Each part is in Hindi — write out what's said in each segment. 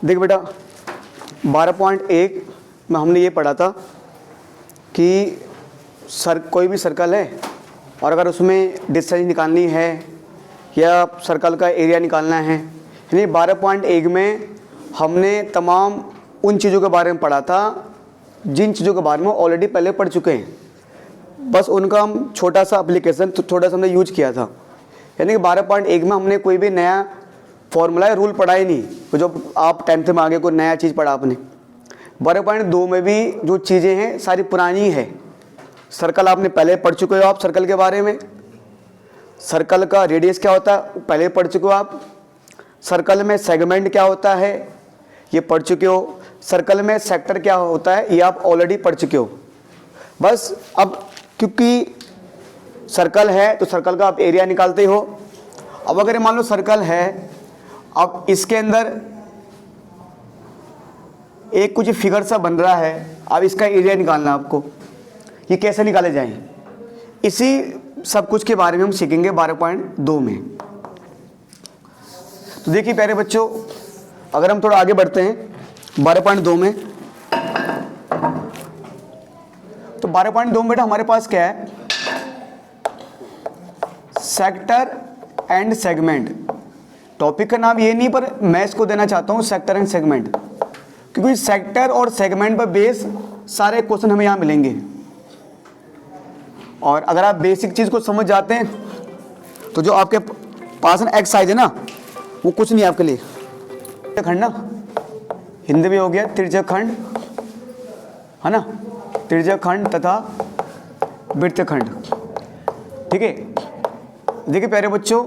देख बेटा 12.1 में हमने ये पढ़ा था कि कोई भी सर्कल है और अगर उसमें डिस्टेंस निकालनी है या सर्कल का एरिया निकालना है, यानी 12.1 में हमने तमाम उन चीज़ों के बारे में पढ़ा था जिन चीज़ों के बारे में ऑलरेडी पहले पढ़ चुके हैं, बस उनका हम छोटा सा एप्लीकेशन थोड़ा सा हमने यूज किया था। यानी कि 12.1 में हमने कोई भी नया फॉर्मूला या रूल पढ़ा ही नहीं, तो जो आप 10th में आगे कोई नया चीज़ पढ़ा आपने। 12.2 में भी जो चीज़ें हैं सारी पुरानी है। सर्कल आपने पहले पढ़ चुके हो, आप सर्कल के बारे में, सर्कल का रेडियस क्या होता है पहले पढ़ चुके हो आप, सर्कल में सेगमेंट क्या होता है ये पढ़ चुके हो, सर्कल में सेक्टर क्या होता है ये आप ऑलरेडी पढ़ चुके हो। बस अब क्योंकि सर्कल है तो सर्कल का आप एरिया निकालते हो। अब अगर मान लो सर्कल है, अब इसके अंदर एक कुछ फिगर सा बन रहा है, अब इसका एरिया निकालना है आपको, ये कैसे निकाले जाएं, इसी सब कुछ के बारे में हम सीखेंगे 12.2 में। तो देखिए प्यारे बच्चों, अगर हम थोड़ा आगे बढ़ते हैं 12.2 में, तो 12.2 में बेटा हमारे पास क्या है, सेक्टर एंड सेगमेंट। टॉपिक का नाम ये नहीं, पर मैं इसको देना चाहता हूँ सेक्टर एंड सेगमेंट, क्योंकि सेक्टर और सेगमेंट पर बेस सारे क्वेश्चन हमें यहाँ मिलेंगे। और अगर आप बेसिक चीज़ को समझ जाते हैं तो जो आपके पास ना एक्सरसाइज है ना, वो कुछ नहीं आपके लिए। खंड ना हिंदी में हो गया तिर्यक खंड, है ना, तिर्यक खंड तथा वृत्त खंड। ठीक है, देखिए प्यारे बच्चों,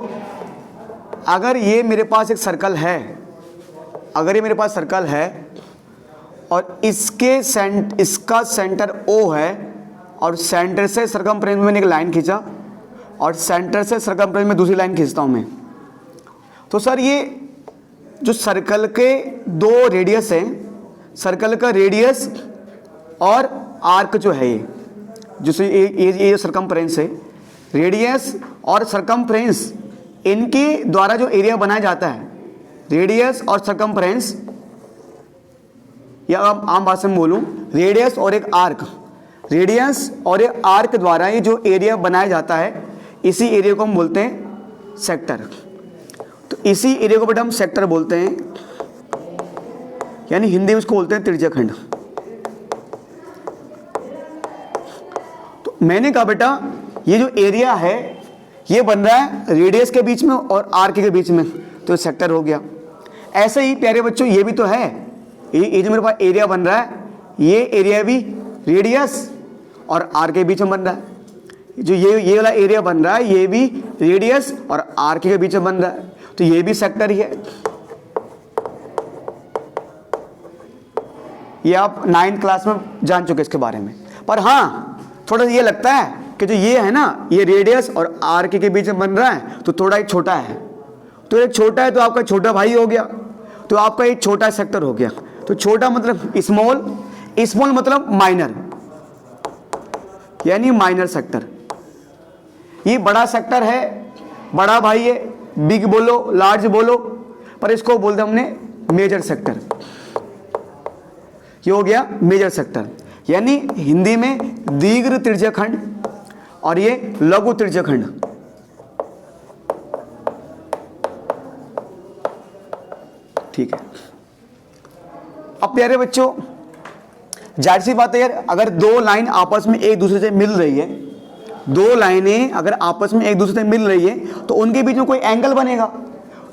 अगर ये मेरे पास एक सर्कल है, अगर ये मेरे पास सर्कल है और इसका सेंटर O है और सेंटर से सरकमफ्रेंस में मैंने एक लाइन खींचा और सेंटर से सरकमफ्रेंस में दूसरी लाइन खींचता हूँ मैं, तो सर ये जो सर्कल के दो रेडियस हैं, सर्कल का रेडियस और आर्क जो है, ये जिससे ये सरकमफ्रेंस है, रेडियस और सरकमफ्रेंस इनके द्वारा जो एरिया बनाया जाता है, रेडियस और सरकमफ्रेंस, या आम भाषा में बोलूं रेडियस और एक आर्क, रेडियस और एक आर्क द्वारा ये जो एरिया बनाया जाता है, इसी एरिया को हम बोलते हैं सेक्टर। तो इसी एरिया को बेटा हम सेक्टर बोलते हैं, यानी हिंदी में उसको बोलते हैं तिर्यक खंड। तो मैंने कहा बेटा ये जो एरिया है ये बन रहा है रेडियस के बीच में और आर्क के बीच में, तो सेक्टर हो गया। ऐसे ही प्यारे बच्चों ये भी तो है, ये जो मेरे पास एरिया बन रहा है, ये एरिया भी रेडियस और आर्क के बीच में बन रहा है। जो ये वाला एरिया बन रहा है ये भी रेडियस और आर्क के बीच में बन रहा है, तो ये भी सेक्टर ही है। ये आप 9th क्लास में जान चुके इसके बारे में। पर हाँ, थोड़ा सा ये लगता है कि जो ये है ना, ये रेडियस और आर्क के बीच में बन रहा है, तो थोड़ा एक छोटा है, तो एक छोटा है तो आपका छोटा भाई हो गया, तो आपका एक छोटा सेक्टर हो गया। तो छोटा मतलब स्मॉल, स्मॉल मतलब माइनर, यानी माइनर सेक्टर। ये बड़ा सेक्टर है, बड़ा भाई है, बिग बोलो लार्ज बोलो, पर इसको बोलते हमने मेजर सेक्टर। ये हो गया मेजर सेक्टर, यानी हिंदी में दीर्घ तिर्यक खंड और ये लघु तिर्यक खंड। ठीक है। अब प्यारे बच्चों, जाहिर सी बात है यार, अगर दो लाइन आपस में एक दूसरे से मिल रही है, दो लाइनें अगर आपस में एक दूसरे से मिल रही है तो उनके बीच में कोई एंगल बनेगा।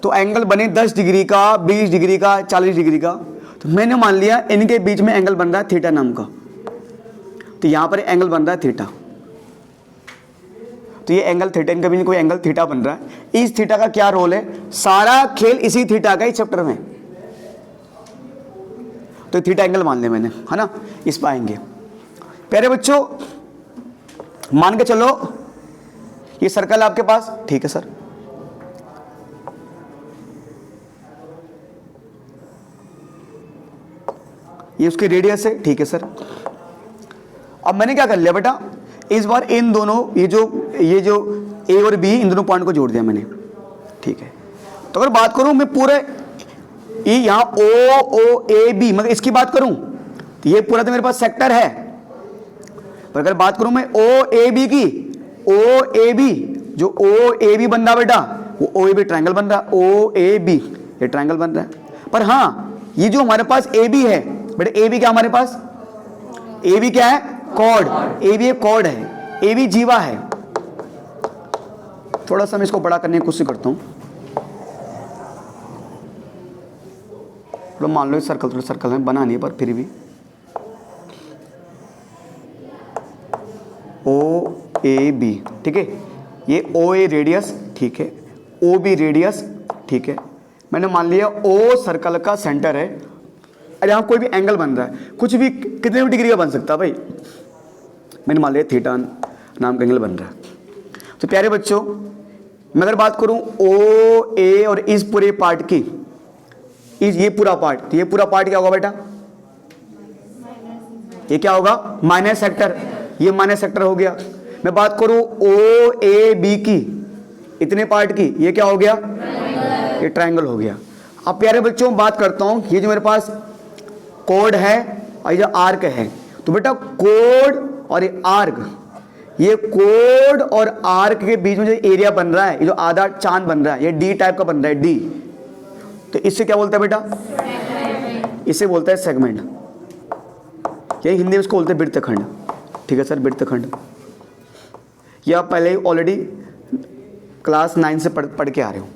तो एंगल बने 10 डिग्री का, 20 डिग्री का, 40 डिग्री का। तो मैंने मान लिया इनके बीच में एंगल बन रहा है थीटा नाम का, तो यहां पर एंगल बन रहा है थीटा। तो ये एंगल थीटा, इनके बीच में कोई एंगल थीटा बन रहा है। इस थीटा का क्या रोल है, सारा खेल इसी थीटा का इस चैप्टर में। तो थीटा एंगल मान लिया मैंने, है ना, इस पर आएंगे। प्यारे बच्चों मान के चलो ये सर्कल आपके पास, ठीक है सर, ये उसकी रेडियस है, ठीक है सर। अब मैंने क्या कर लिया बेटा, इस बार इन दोनों ये जो ए और बी, इन दोनों पॉइंट को जोड़ दिया मैंने, ठीक है। तो अगर बात करूं मैं पूरे ये यहाँ OOAB, मगर इसकी बात करूं तो ये पूरा तो मेरे पास सेक्टर है, पर अगर बात करूं मैं OAB की, OAB जो OAB बन रहा बेटा वो OAB ट्रायंगल बन रहा, OAB ये ट्रायंगल बन रहा है। पर हाँ ये जो हमारे पास AB है बेटा, AB क्या हमारे पास, AB क्या है, कॉर्ड, AB एक कॉर्ड है, AB जीवा है। थोड़ा सा मैं इसको बड़ा करने की कोशिश करता हूं, मान लो सर्कल, थोड़ा सर्कल में बना नहीं है पर फिर भी OAB, ठीक है, ये OA रेडियस, ठीक है, OB रेडियस, ठीक है, मैंने मान लिया O सर्कल का सेंटर है। अरे यहाँ कोई भी एंगल बन रहा है, कुछ भी कितने भी डिग्री का बन सकता है भाई, मैंने मान लिया थीटा नाम का एंगल बन रहा है। तो प्यारे बच्चों मैं अगर बात करूं OA और इस पूरे पार्ट की, ये पूरा पार्ट, तो ये पूरा पार्ट क्या होगा बेटा, ये क्या होगा, माइनस सेक्टर, ये माइनस सेक्टर हो गया। मैं बात करूं OAB की, इतने पार्ट की, ये क्या हो गया, ये ट्रायंगल हो गया। अब प्यारे बच्चों बात करता हूं, ये जो मेरे पास कोड है और ये जो आर्क है, तो बेटा कोड और ये आर्क, ये कोड और आर्क के बीच में जो एरिया बन रहा है, ये जो आधा चांद बन रहा है, ये डी टाइप का बन रहा है, डी, तो इससे क्या बोलता है बेटा, इसे बोलता है सेगमेंट, यही हिंदी में इसको बोलते हैं वृत्तखंड, ठीक है सर, वृत्तखंड। ये आप पहले ही ऑलरेडी क्लास 9 से पढ़ के आ रहे हो।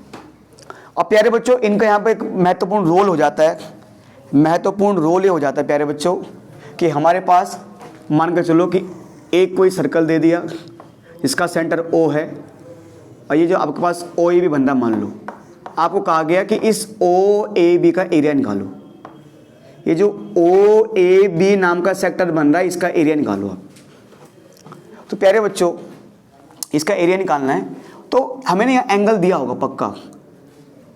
अब प्यारे बच्चों इनका यहाँ पे एक महत्वपूर्ण रोल हो जाता है, महत्वपूर्ण रोल ये हो जाता है प्यारे बच्चों कि हमारे पास मान कर चलो कि एक कोई सर्कल दे दिया जिसका सेंटर O है, और ये जो आपके पास OAB बन रहा मान लो, आपको कहा गया कि इस OAB का एरिया निकालो, ये जो OAB नाम का सेक्टर बन रहा है इसका एरिया निकालो आप। तो प्यारे बच्चों इसका एरिया निकालना है तो हमें ना यहाँ एंगल दिया होगा पक्का,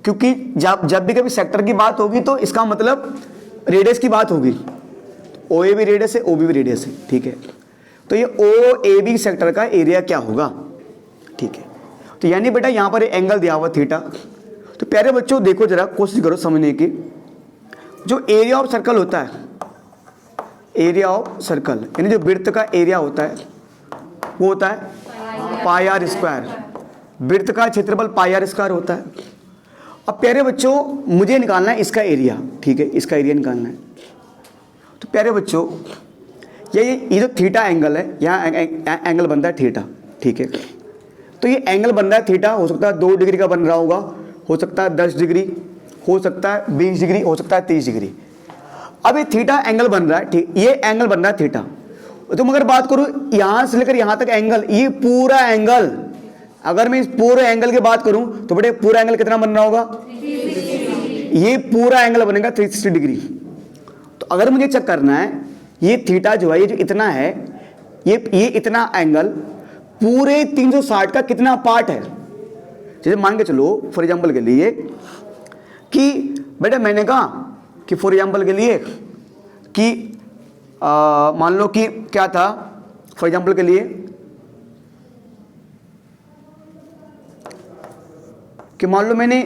क्योंकि जब भी कभी सेक्टर की बात होगी तो इसका मतलब रेडियस की बात होगी, OAB रेडियस है, OB भी रेडियस है, ठीक है। तो ये OAB सेक्टर का एरिया क्या होगा, ठीक है। तो यानी बेटा यहाँ पर एंगल दिया हुआ थीटा। तो प्यारे बच्चों देखो जरा, कोशिश करो समझने की, जो एरिया ऑफ सर्कल होता है, एरिया ऑफ सर्कल यानी जो वृत्त का एरिया होता है वो होता है पाई आर स्क्वायर, वृत्त का क्षेत्रफल पाई आर स्क्वायर होता है। अब प्यारे बच्चों मुझे निकालना है इसका एरिया, ठीक है, इसका एरिया निकालना है। तो प्यारे बच्चों ये जो थीटा एंगल है, यहाँ एंगल बनता है थीटा, ठीक है। तो ये एंगल बन रहा है थीटा, हो सकता है 2 डिग्री का बन रहा होगा, हो सकता है 10 डिग्री, हो सकता है 20 डिग्री, हो सकता है 30 डिग्री। अब ये थीटा एंगल बन रहा है, ठीक, ये एंगल बन रहा है थीटा। तो मगर बात करूँ यहाँ से लेकर यहाँ तक एंगल, ये पूरा एंगल, अगर मैं इस पूरे एंगल की बात करूँ तो बेटे पूरा एंगल कितना बन रहा होगा, ये पूरा एंगल बनेगा 360 डिग्री। तो अगर मुझे चेक करना है ये थीटा जो है, ये जो इतना है, ये इतना एंगल पूरे 360 का कितना पार्ट है। जैसे मान के चलो फॉर एग्जांपल के लिए कि बेटा मैंने कहा कि फॉर एग्जांपल के लिए कि मान लो कि क्या था, फॉर एग्जांपल के लिए कि मान लो मैंने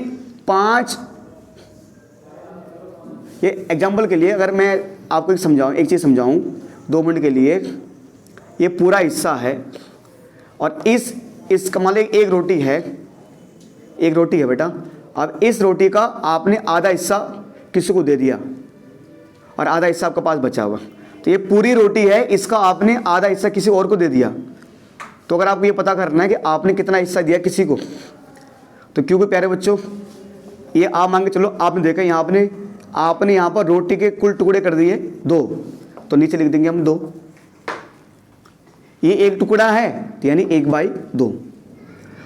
5, ये एग्जांपल के लिए अगर मैं आपको एक चीज़ समझाऊं 2 मिनट के लिए, ये पूरा हिस्सा है और इसका मान लो एक रोटी है, एक रोटी है बेटा। अब इस रोटी का आपने आधा हिस्सा किसी को दे दिया और आधा हिस्सा आपके पास बचा हुआ, तो ये पूरी रोटी है, इसका आपने आधा हिस्सा किसी और को दे दिया। तो अगर आपको ये पता करना है कि आपने कितना हिस्सा दिया किसी को, तो क्योंकि प्यारे बच्चों ये आप मान के चलो आपने देखा यहाँ आपने यहाँ पर रोटी के कुल टुकड़े कर दिए 2, तो नीचे लिख देंगे हम 2। ये एक टुकड़ा है तो यानी 1/2।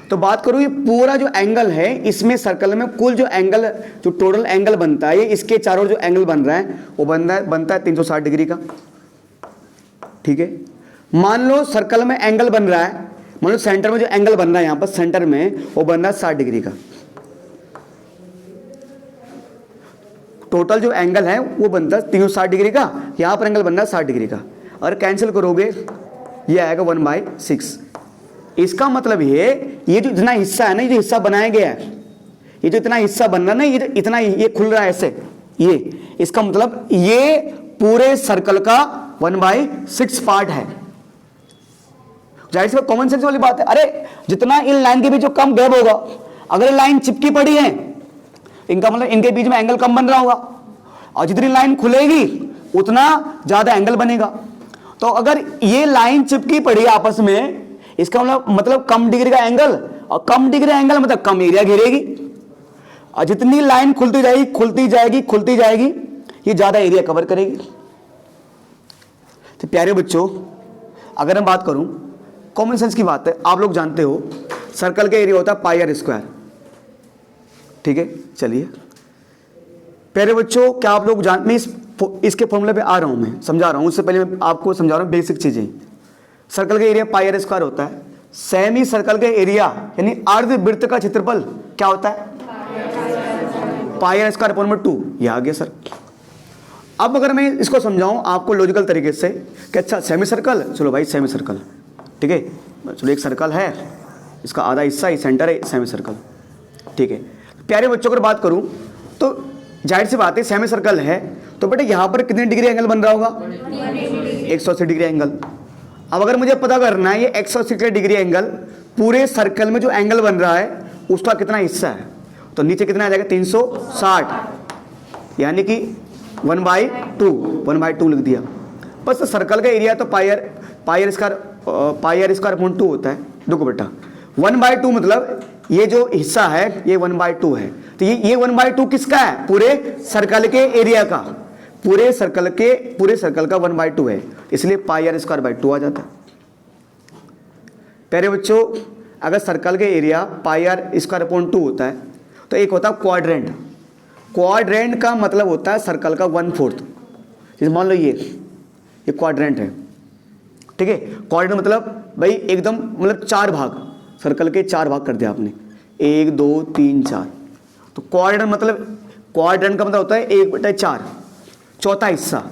तो बात करूँ ये पूरा जो एंगल है इसमें सर्कल में कुल जो एंगल, जो टोटल एंगल बनता है, ये इसके चारों जो एंगल बन रहा है वो बनता है 360 डिग्री का, ठीक है। मान लो सर्कल में एंगल बन रहा है, मान लो सेंटर में जो एंगल बन रहा है यहाँ पर सेंटर में वो बन रहा है 60 डिग्री का। टोटल जो एंगल है वो बनता है 360 डिग्री का, यहाँ पर एंगल बन रहा है 60 डिग्री का। और कैंसिल करोगे ये आएगा 1/6। इसका मतलब ये जो इतना हिस्सा है ना, ये जो हिस्सा बनाया गया है, ये जो इतना हिस्सा बन रहा है ना, ये जो इतना ये खुल रहा है ऐसे, ये इसका मतलब ये पूरे सर्कल का 1/6 पार्ट है। जाहिर सी कॉमन सेंस वाली बात है। अरे जितना इन लाइन के बीच जो कम गैप होगा, अगर लाइन चिपकी पड़ी है, इनका मतलब इनके बीच में एंगल कम बन रहा होगा, और जितनी लाइन खुलेगी उतना ज्यादा एंगल बनेगा। तो अगर ये लाइन चिपकी पड़ी आपस में, इसका मतलब कम डिग्री का एंगल, और कम डिग्री एंगल मतलब कम एरिया घेरेगी, और जितनी लाइन खुलती जाएगी खुलती जाएगी खुलती जाएगी, ये ज्यादा एरिया कवर करेगी। तो प्यारे बच्चों, अगर मैं बात करूं, कॉमन सेंस की बात है, आप लोग जानते हो सर्कल का एरिया होता है पाई आर स्क्वायर, ठीक है। चलिए प्यारे बच्चों, क्या आप लोग मैं इसके फॉर्मूले पे आ रहा हूं, मैं समझा रहा हूं, उससे पहले मैं आपको समझा रहा हूं बेसिक चीजें। सर्कल का एरिया पाई आर स्क्वायर होता है। सेमी सर्कल का एरिया यानी अर्धवृत्त का क्षेत्रफल क्या होता है? पाई आर स्क्वायर अपॉन 2। ये आ गया सर। अब अगर मैं इसको समझाऊं आपको लॉजिकल तरीके से कि अच्छा सेमी सर्कल, चलो भाई सेमी सर्कल, ठीक है, चलो एक सर्कल है, इसका आधा हिस्सा ही सेंटर है, सेमी सर्कल, ठीक है। प्यारे बच्चों अगर बात करूं तो जाहिर सी बात है सेमी सर्कल है, तो बेटा यहां पर कितने डिग्री एंगल बन रहा होगा? 180 डिग्री एंगल। अब अगर मुझे पता करना है ये 180 डिग्री एंगल पूरे सर्कल में जो एंगल बन रहा है उसका कितना हिस्सा है, तो नीचे कितना आ जाएगा? 360, यानी कि 1/2 लिख दिया। बस सर्कल का एरिया तो पाई आर स्क्वायर अपॉन 2 होता है। देखो बेटा 1/2 मतलब ये जो हिस्सा है ये 1/2 है, तो ये 1/2 किसका है? पूरे सर्कल के एरिया का, पूरे सर्कल का 1/2 है, इसलिए पाई आर स्क्वायर बाई 2 आ जाता है। प्यारे बच्चों, अगर सर्कल के area pi r square upon 2 होता है तो एक होता है क्वाड्रेंट। क्वाड्रेंट का मतलब होता है सर्कल का 1/4। जैसे मान लो ये क्वाड्रेंट है, ठीक है। क्वाड्रेंट मतलब भाई एकदम मतलब 4 भाग, सर्कल के 4 भाग कर दिया आपने, 1 2 3 4। तो क्वाड्रेंट का मतलब होता है 1/4, चौथा हिस्सा।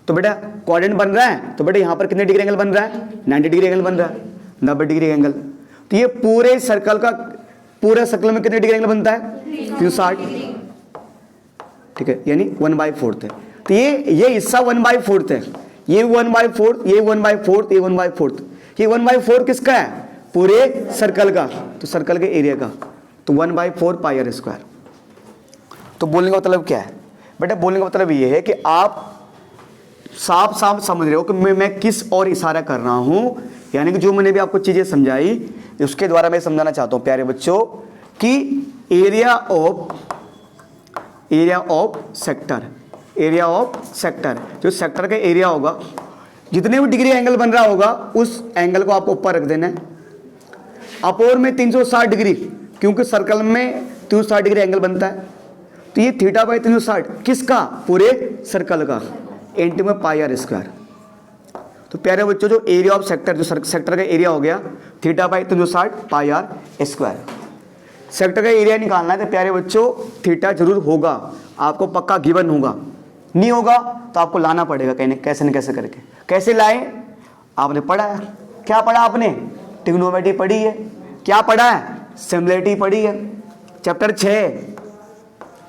तो बेटा क्वाड्रेंट बन रहा है, तो बेटा यहां पर कितने डिग्री एंगल बन रहा है? 90 डिग्री एंगल बन रहा है, 90 डिग्री एंगल। तो ये पूरे सर्कल में कितने डिग्री एंगल बनता है? 360, ठीक है, यानी 1/4 है। तो ये हिस्सा 1/4 है, ये 1/4, ये 1/4, ये 1/4। ये 1/4 किसका है? पूरे सर्कल का, तो सर्कल के एरिया का, तो 1/4 पाई आर स्क्वायर। तो बोलने का मतलब क्या है बेटा? बोलने का मतलब ये है कि आप साफ समझ रहे हो कि मैं किस और इशारा कर रहा हूं, यानी कि जो मैंने भी आपको चीजें समझाई उसके द्वारा मैं समझाना चाहता हूं प्यारे बच्चों कि एरिया ऑफ सेक्टर, जो सेक्टर का एरिया होगा, जितने भी डिग्री एंगल बन रहा होगा उस एंगल को आपको ऊपर रख देना है। अपोर में 360 डिग्री, क्योंकि सर्कल में 360 डिग्री एंगल बनता है, तो ये थीटा बाई 360 किसका? पूरे सर्कल का, एंटी में पाई आर स्क्वायर। तो प्यारे बच्चों, जो एरिया ऑफ सेक्टर, जो सेक्टर का एरिया हो गया theta by 360 pi r square. Sector का एरिया निकालना है तो प्यारे बच्चों थीटा जरूर होगा, आपको पक्का गिवन होगा, नहीं होगा तो आपको लाना पड़ेगा कहीं कैसे न कैसे करके। कैसे लाए? आपने पढ़ा है, क्या पढ़ा आपने? ट्रिग्नोमेट्री पढ़ी है। क्या पढ़ा है? सिमिलरिटी पढ़ी है। चैप्टर 6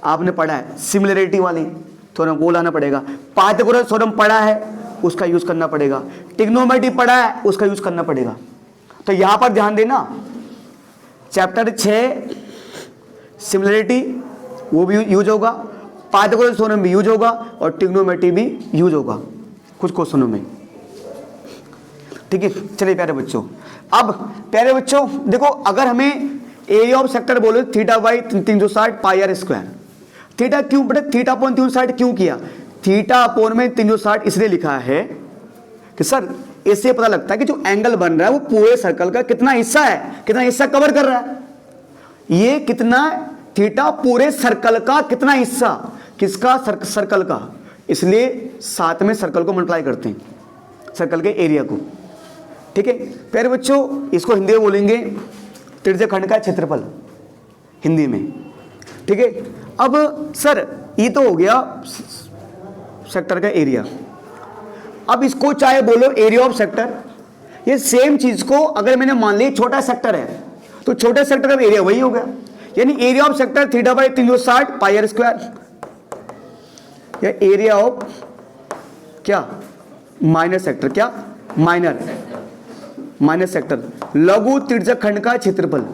आपने पढ़ा है, सिमिलरिटी वाली, थोड़ा वो लाना पड़ेगा। पाइथागोरस थ्योरम पढ़ा है, उसका यूज करना पड़ेगा। ट्रिग्नोमेट्री पढ़ा है, उसका यूज करना पड़ेगा। तो यहां पर ध्यान देना, चैप्टर 6 सिमिलरिटी वो भी यूज होगा, पाइथागोरस थ्योरम भी यूज होगा, और ट्रिग्नोमेट्री भी यूज होगा कुछ क्वेश्चनों में, ठीक है। चलिए प्यारे बच्चों, अब प्यारे बच्चों देखो, अगर हमें एरिया ऑफ सेक्टर बोलो theta by 360 pi r square. Theta क्यों बेटा? थीटा अपॉन 360 क्यों किया? थीटा अपॉन में 360 इसलिए लिखा है कि सर इससे पता लगता है कि जो एंगल बन रहा है वो पूरे सर्कल का कितना हिस्सा है, कितना हिस्सा कवर कर रहा है। ये कितना थीटा पूरे सर्कल का कितना हिस्सा, किसका? सर्कल का, इसलिए साथ में सर्कल को मल्टीप्लाई करते हैं, सर्कल के एरिया को, ठीक है। प्यारे बच्चों, इसको हिंदी में बोलेंगे त्रिज्यखंड का क्षेत्रफल, हिंदी में, ठीक है। अब सर ये तो हो गया सेक्टर का एरिया। अब इसको चाहे बोलो एरिया ऑफ सेक्टर, ये सेम चीज को अगर मैंने मान लिया छोटा सेक्टर है तो छोटे सेक्टर का एरिया वही हो गया। यानी area of sector theta by 360 pi r square, या एरिया ऑफ क्या माइनर सेक्टर, क्या माइनर सेक्टर, लघु तिर्यक खंड का क्षेत्रफल,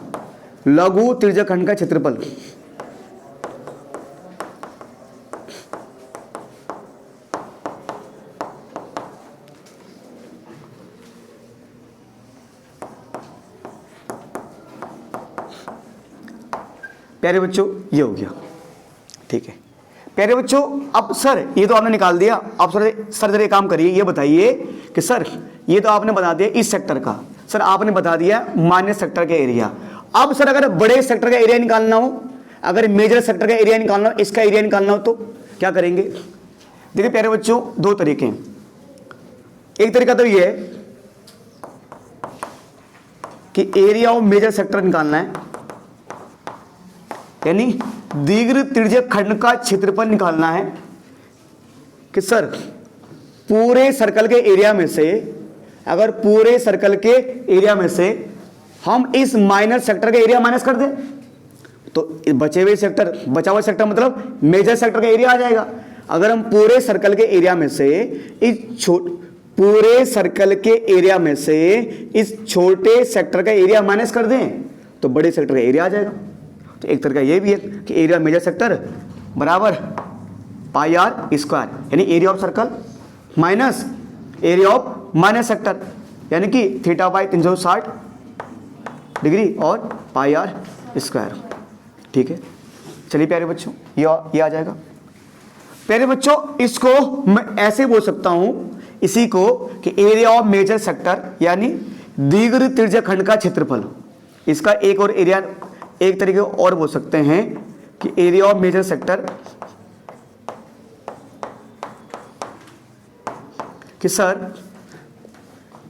लघु तिर्यक खंड का क्षेत्रफल। प्यारे बच्चों ये हो गया, ठीक है। प्यारे बच्चों अब सर ये तो आपने निकाल दिया, अब सर जरा काम करिए, ये बताइए कि सर ये तो आपने बता दिया इस सेक्टर का, सर आपने बता दिया माइनर सेक्टर का एरिया। अब सर अगर बड़े सेक्टर का एरिया निकालना हो, अगर मेजर सेक्टर का एरिया निकालना हो, इसका एरिया निकालना हो तो क्या करेंगे? देखिए प्यारे बच्चों दो तरीके हैं। एक तरीका तो ये है कि एरिया ऑफ मेजर सेक्टर निकालना है, यानी दीर्घ तिर्यक खंड का क्षेत्रफल निकालना है कि सर पूरे सर्कल के एरिया में से, अगर पूरे सर्कल के एरिया में से हम इस माइनर सेक्टर का एरिया माइनस कर दें तो बचे हुए सेक्टर, बचा हुआ सेक्टर मतलब मेजर सेक्टर का एरिया आ जाएगा। अगर हम पूरे सर्कल के एरिया में से पूरे सर्कल के एरिया में से इस छोटे सेक्टर का एरिया माइनस कर दें तो बड़े सेक्टर का एरिया आ जाएगा। तो एक तरीका ये भी है कि एरिया मेजर सेक्टर बराबर पाई आर स्क्वायर, यानी area of circle minus area of minor sector, यानी कि थीटा बाई 360 डिग्री और पाई आर स्क्वायर, ठीक है। चलिए प्यारे बच्चों ये आ जाएगा। प्यारे बच्चों इसको मैं ऐसे बोल सकता हूं, इसी को कि एरिया ऑफ मेजर सेक्टर यानी दीर्घ तिर्यक खंड का क्षेत्रफल। इसका एक और एरिया, एक तरीके और बोल सकते हैं कि एरिया ऑफ मेजर सेक्टर कि सर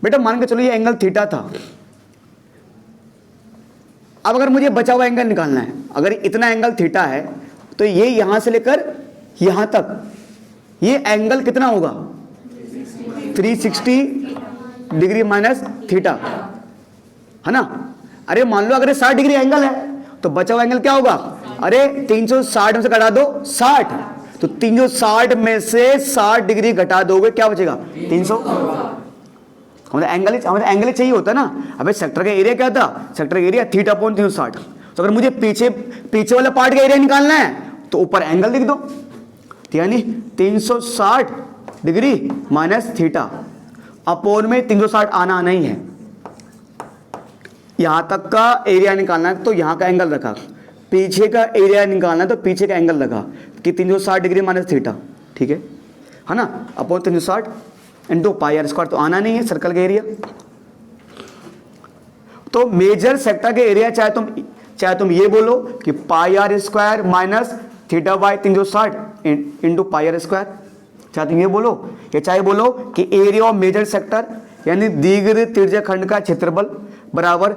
बेटा मान के चलो ये एंगल थीटा था, अब अगर मुझे बचा हुआ एंगल निकालना है, अगर इतना एंगल थीटा है तो ये यहां से लेकर यहां तक ये एंगल कितना होगा 360 डिग्री माइनस थीटा, है ना। अरे मान लो अगर 60 डिग्री एंगल है तो बचा हुआ एंगल क्या होगा, अरे 360 में से घटा दो 60, तो 360 में से 60 डिग्री घटा दोगे क्या बचेगा 300। हमारा एंगल चाहिए होता है ना। अबे सेक्टर का एरिया क्या था, सेक्टर का एरिया थीटा अपॉन 360, तो अगर मुझे पीछे वाला पार्ट का एरिया निकालना है तो ऊपर एंगल लिख दो, यानी 360 डिग्री माइनस थीटा अपॉन में 360 आना नहीं है, यहां तक का एरिया निकालना है तो यहां का एंगल रखा, पीछे का एरिया निकालना है तो पीछे का एंगल रखा कि 360 डिग्री माइनस थीटा, ठीक है ना, upon 360 into pi r square, तो आना नहीं है सर्कल का एरिया। तो मेजर सेक्टर के एरिया चाहे तुम ये बोलो कि pi r square minus theta by 360 into pi r square, चाहे तुम ये बोलो या चाहे बोलो कि एरिया ऑफ मेजर सेक्टर यानी दीर्घ तिर्यक खंड का क्षेत्रफल बराबर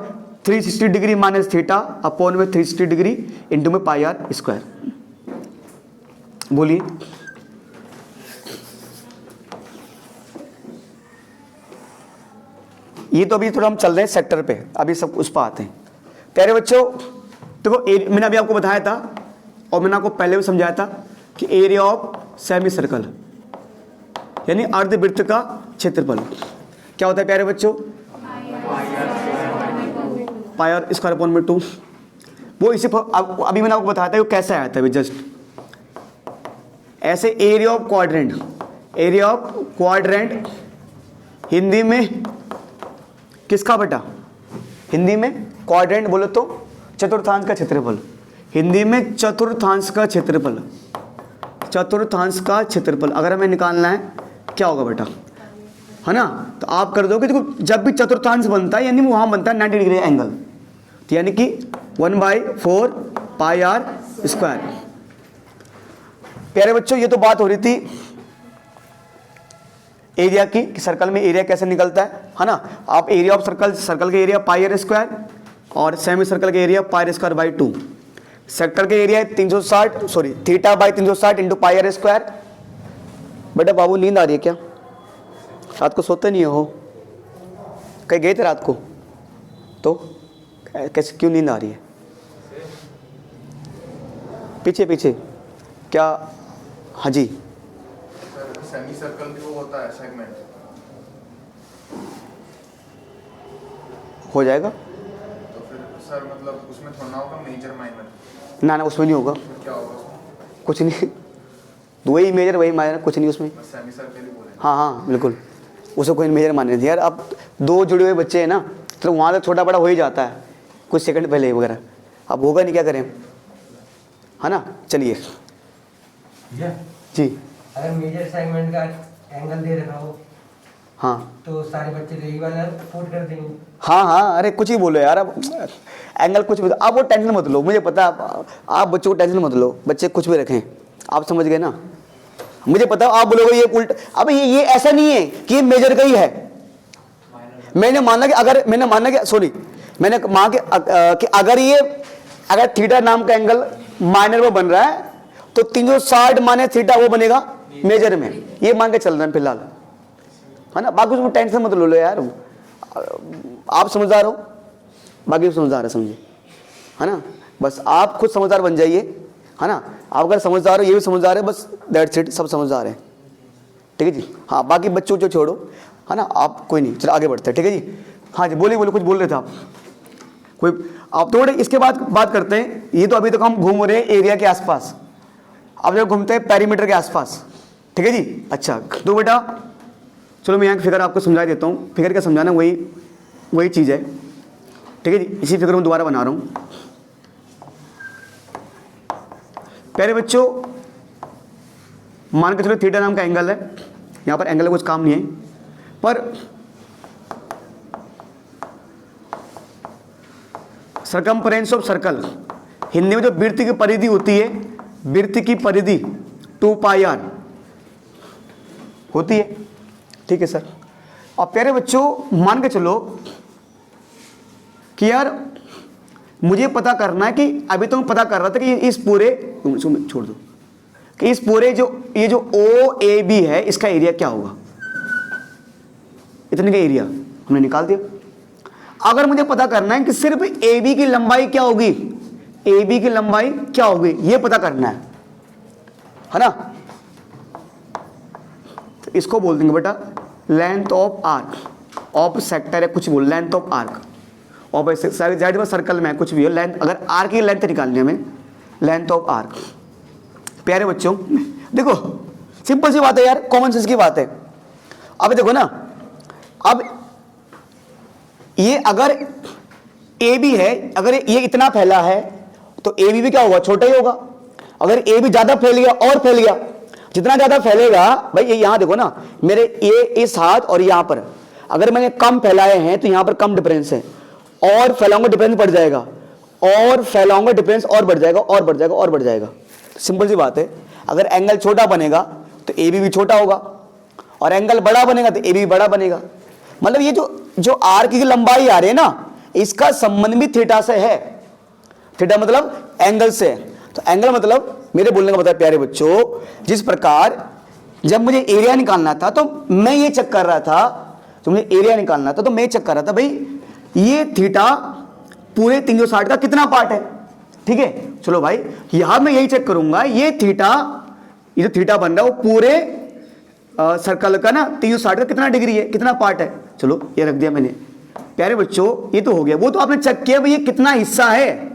360 डिग्री माइनस थीटा अपॉन में 360 डिग्री इंटू में पाई आर स्क्वायर। बोलिए ये तो अभी थोड़ा हम चल रहे हैं सेक्टर पे, अभी सब उस पर आते हैं। प्यारे बच्चों देखो मैंने अभी आपको बताया था और मैंने आपको पहले भी समझाया था कि एरिया ऑफ सेमी सर्कल यानी अर्धवृत्त का क्षेत्रफल क्या होता है प्यारे बच्चों, पाई आर स्क्वायर अपॉन में 2। वो इसी अभी मैंने आपको बताया था वो कैसे आया था, जस्ट ऐसे एरिया ऑफ क्वाड्रेंट हिंदी में किसका बेटा, हिंदी में क्वाड्रेंट बोलो तो चतुर्थांश का क्षेत्रफल, हिंदी में चतुर्थांश का क्षेत्रफल, चतुर्थांश का क्षेत्रफल अगर हमें निकालना है क्या होगा बेटा, है ना। तो आप कर दोगे, देखो जब भी चतुर्थांश बनता है यानी वहां बनता है 90 डिग्री एंगल, तो यानी कि 1/4 पाई आर स्क्वायर। प्यारे बच्चों ये तो बात हो रही थी एरिया की कि सर्कल में एरिया कैसे निकलता है ना। आप एरिया ऑफ सर्कल के एरिया पाई आर स्क्वायर और सेमी सर्कल के area pi r square by 2, sector के area 360 theta by 360 into pi r square. बेटा बाबू नींद आ रही है क्या, रात को सोते नहीं हो, कहीं गए थे रात को तो कैसे क्यों नींद आ रही है, पीछे पीछे क्या? हाँ जी, सर सेमी सर्कल भी वो होता है सेगमेंट, हो जाएगा। तो फिर सर मतलब उसमें थोड़ा ना होगा मेजर माइनर, ना ना उसमें नहीं होगा, फिर क्या होगा उसमें? कुछ नहीं, वही मेजर वही माइनर, कुछ नहीं उसमें। बस सेमी सर्कल ही बोले। हाँ हाँ बिल्कुल, उसे कोई मेजर मानने नहीं यार। अब दो जुड़े हुए बच्चे हैं ना, तो वहाँ तक छोटा बड़ा हो ही जाता है कुछ सेकंड पहले वगैरह। अब होगा नहीं, क्या करें, है ना। चलिए जी। अगर मेजर सेगमेंट का एंगल दे रखा हो हाँ तो सारे बच्चे यही वाला पुट कर देंगे। हाँ हाँ, अरे कुछ ही बोलो यार, अब एंगल कुछ भी, आप वो टेंशन मत लो, मुझे पता आप बच्चों को टेंशन मत लो, बच्चे कुछ भी रखें, आप समझ गए ना। मुझे पता आप बोलोगे ये उल्टा, अब ये ऐसा नहीं है कि ये मेजर का ही है। मैंने माना कि सॉरी, मैंने माना कि अगर थीटा नाम का एंगल माइनर में बन रहा है तो 360 माने थीटा वो बनेगा मेजर में, ये मान के चल रहे हैं फिलहाल, है ना। बाकी उसमें टेंशन मत लो यार, आप समझदार हो, बाकी समझदार है, समझिए, है ना। बस आप खुद समझदार बन जाइए, है ना। आप अगर समझदार हो, ये भी समझदार है, बस दैट्स इट, सब समझदार है, ठीक है जी। हाँ बाकी बच्चों को छोड़ो, है ना, आप कोई नहीं, चलो आगे बढ़ते हैं, ठीक है जी। हाँ जी बोलिए बोलिए, कुछ बोल रहे थे आप कोई। आप थोड़े इसके बाद बात करते हैं, ये तो अभी तक हम घूम रहे हैं एरिया के आसपास, अब जब घूमते हैं पेरीमीटर के आसपास, ठीक है जी। अच्छा तो बेटा चलो मैं यहाँ की फिगर आपको समझा देता हूँ, फिगर क्या समझाना, वही चीज़ है, ठीक है जी। इसी फिगर में दोबारा बना रहा हूँ। प्यारे बच्चों, मान के चलो थीटा नाम का एंगल है, यहाँ पर एंगल का कुछ काम नहीं है, पर सरकमफ्रेंस ऑफ सर्कल, हिंदी में जो वृत्त की परिधि होती है, वृत्त की परिधि 2πr होती है, ठीक है सर। और प्यारे बच्चों मान के चलो कि यार मुझे पता करना है कि अभी तो मैं पता कर रहा था कि इस पूरे, छोड़ दो, कि इस पूरे ये जो OAB है इसका एरिया क्या होगा, इतने का एरिया हमने निकाल दिया। अगर मुझे पता करना है कि सिर्फ AB की लंबाई क्या होगी, AB की लंबाई क्या होगी, ये पता करना है ना। तो इसको बोल देंगे बेटा length of arc of sector, है कुछ बोल, लेंथ ऑफ आर्क ऑफ जाहिर सर्कल में कुछ भी हो, लेंथ, अगर आर्क की लेंथ निकालनी है हमें, लेंथ ऑफ आर्क। प्यारे बच्चों देखो सिंपल सी बात है यार, कॉमन सेंस की बात है। अब देखो ना, अब ये अगर AB है, अगर ये इतना फैला है तो AB भी क्या होगा, छोटा ही होगा। अगर AB ज्यादा फैल गया और फैल गया, जितना ज्यादा फैलेगा भाई, ये यहां देखो ना, मेरे ये इस हाथ और यहां पर अगर मैंने कम फैलाए हैं तो यहां पर कम डिफरेंस है, और फैलाऊंगा डिफरेंस बढ़ जाएगा, और फैलाऊंगा डिफरेंस और बढ़ जाएगा, और बढ़ जाएगा, और बढ़ जाएगा। सिंपल सी बात है, अगर एंगल छोटा बनेगा तो AB भी छोटा होगा, और एंगल बड़ा बनेगा तो AB भी बड़ा बनेगा। मतलब ये जो आर्क की लंबाई आ रही है ना, इसका संबंध भी थीटा से है। थीटा मतलब एंगल से, तो एंगल मतलब मेरे बोलने का मतलब प्यारे बच्चों, जिस प्रकार जब मुझे एरिया निकालना था तो मैं ये चेक कर रहा था, तो मुझे एरिया निकालना था तो मैं चेक कर रहा था भाई ये थीटा पूरे 360 का कितना पार्ट है, ठीक है। चलो भाई यहां मैं यही चेक करूंगा, ये जो थीटा बन रहा है वो पूरे सर्कल का ना 360 का कितना डिग्री है, कितना पार्ट है। चलो ये रख दिया मैंने। प्यारे बच्चों ये तो हो गया, वो तो आपने चेक किया भाई ये कितना हिस्सा है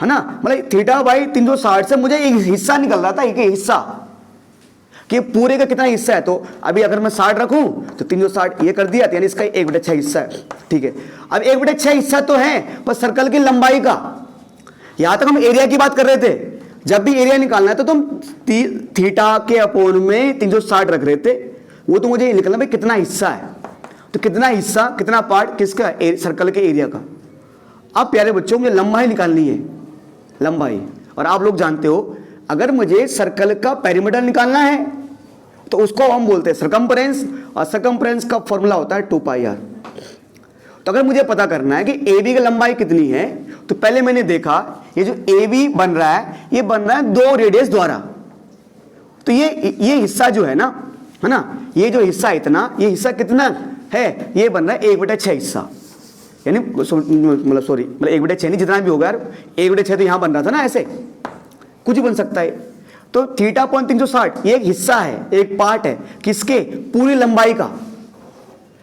ना। मतलब थीटा बाई 360 से मुझे एक हिस्सा निकल रहा था, एक हिस्सा कि पूरे का कितना हिस्सा है। तो अभी अगर मैं 60 रखूं तो 360 ये कर दिया, यानी इसका 1/6 हिस्सा है, ठीक है। अब 1/6 हिस्सा तो है पर सर्कल की लंबाई का, यहां तक हम एरिया की बात कर रहे थे। जब भी एरिया निकालना है तो तुम थीटा के अपोन में 360 रख रहे थे, वो तो मुझे निकलना भाई कितना हिस्सा है, तो कितना हिस्सा, कितना पार्ट किसका, सर्कल के एरिया का। अब प्यारे बच्चों मुझे लंबाई निकालनी है, लंबाई, और आप लोग जानते हो अगर मुझे सर्कल का पेरीमीटर निकालना है तो उसको हम बोलते हैं सरकमफ्रेंस, और सरकमफ्रेंस का फॉर्मूला होता है 2πr। तो अगर मुझे पता करना है कि AB की लंबाई कितनी है, तो पहले मैंने देखा ये जो AB बन रहा है ये बन रहा है 2 रेडियस द्वारा। तो ये हिस्सा जो है ना, ये जो हिस्सा इतना, ये हिस्सा कितना है, ये बन रहा है 1/6 हिस्सा, यानी मतलब सॉरी, मतलब 1/6 नहीं, जितना भी होगा यार, 1/6 तो यहाँ बन रहा था ना, ऐसे कुछ भी बन सकता है। तो थीटा पॉइंट 360 ये एक हिस्सा है, एक पार्ट है किसके, पूरी लंबाई का,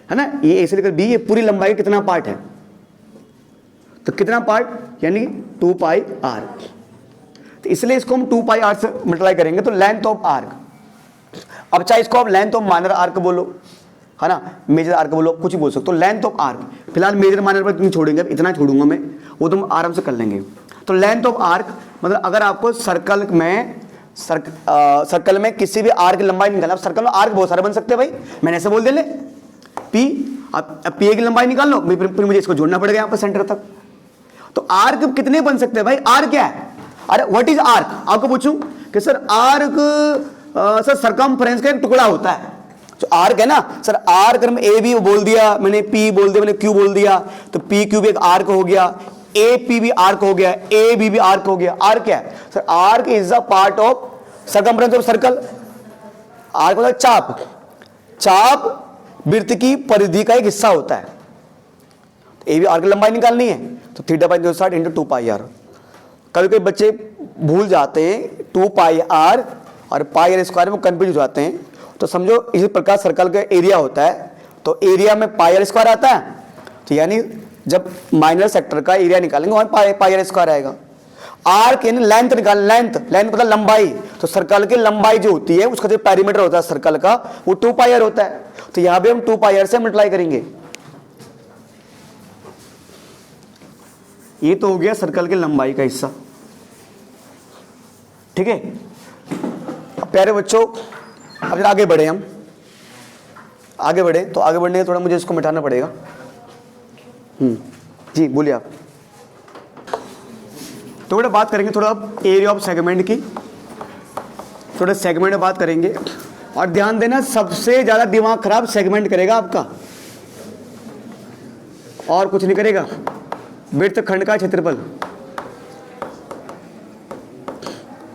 है ना। ये ए से लेकर बी, ये पूरी लंबाई का कितना पार्ट है, तो कितना पार्ट, यानी 2 पाई आर। तो इसलिए इसको हम 2 पाई आर से मल्टीप्लाई करेंगे, तो लेंथ ऑफ आर्क। अब चाहे इसको आप लेंथ ऑफ माइनर आर्क बोलो, है ना, मेजर आर्क बोलो, कुछ भी बोल सकते हो, लेंथ ऑफ आर्क। फिलहाल मेजर माइनर पर नहीं छोड़ेंगे, इतना छोड़ूंगा मैं, वो तुम आराम से कर लेंगे। तो लेंथ ऑफ आर्क मतलब अगर आपको सर्कल में किसी भी आर्क की लंबाई निकालना, सर्कल में आर्क बहुत सारे बन सकते हैं भाई, मैंने ऐसे बोल दे ले पी, अब पी की लंबाई निकाल लो, फिर मुझे इसको जोड़ना पड़ेगा यहाँ पर सेंटर तक। तो आर्क कितने बन सकते हैं भाई, आर्क क्या है, अरे व्हाट इज आर्क, आपको पूछूं कि सर आर्क सर सरकमफ्रेंस का एक टुकड़ा होता है, जो आर्क है ना सर, आर्क में ए बी बोल दिया मैंने, पी बोल दिया मैंने, क्यू बोल दिया, तो पी क्यू भी एक आर्क हो गया, ए पी भी आर्क हो गया, ए बी भी आर्क हो गया। आर्क क्या है sir, arc is the part of circumference of circle. Arc मतलब चाप, चाप वृत्त की परिधि का एक हिस्सा होता है। ए भी आर्क की लंबाई निकालनी है, तो theta pi 360 into 2 pi r. कभी कभी बच्चे भूल जाते हैं 2 पाई आर और पाई आर स्क्वायर में कंफ्यूज हो जाते हैं। तो समझो इसी प्रकार सर्कल का एरिया होता है, तो एरिया में पाई आर स्क्वायर आता है, तो यानी जब माइनर सेक्टर का एरिया निकालेंगे वहां पाई आर स्क्वायर आएगा। आर्क यानी लेंथ निकाल, लेंथ मतलब लंबाई, तो सर्कल की लंबाई जो होती है उसका जो पेरीमीटर होता है सर्कल का, वो 2 पाई आर होता है। तो यहां भी हम 2 पाई आर से मल्टीप्लाई करेंगे। ये तो हो गया सर्कल की लंबाई का हिस्सा, ठीक है। प्यारे बच्चों अब जरा आगे बढ़े, हम आगे बढ़े, तो आगे बढ़ने थोड़ा मुझे इसको मिटाना पड़ेगा। जी बोलिए आप। तो बेटा बात करेंगे थोड़ा अब एरिया ऑफ सेगमेंट की, थोड़ा सेगमेंट में बात करेंगे। और ध्यान देना, सबसे ज्यादा दिमाग खराब सेगमेंट करेगा आपका, और कुछ नहीं करेगा। वृत्त खंड का क्षेत्रफल,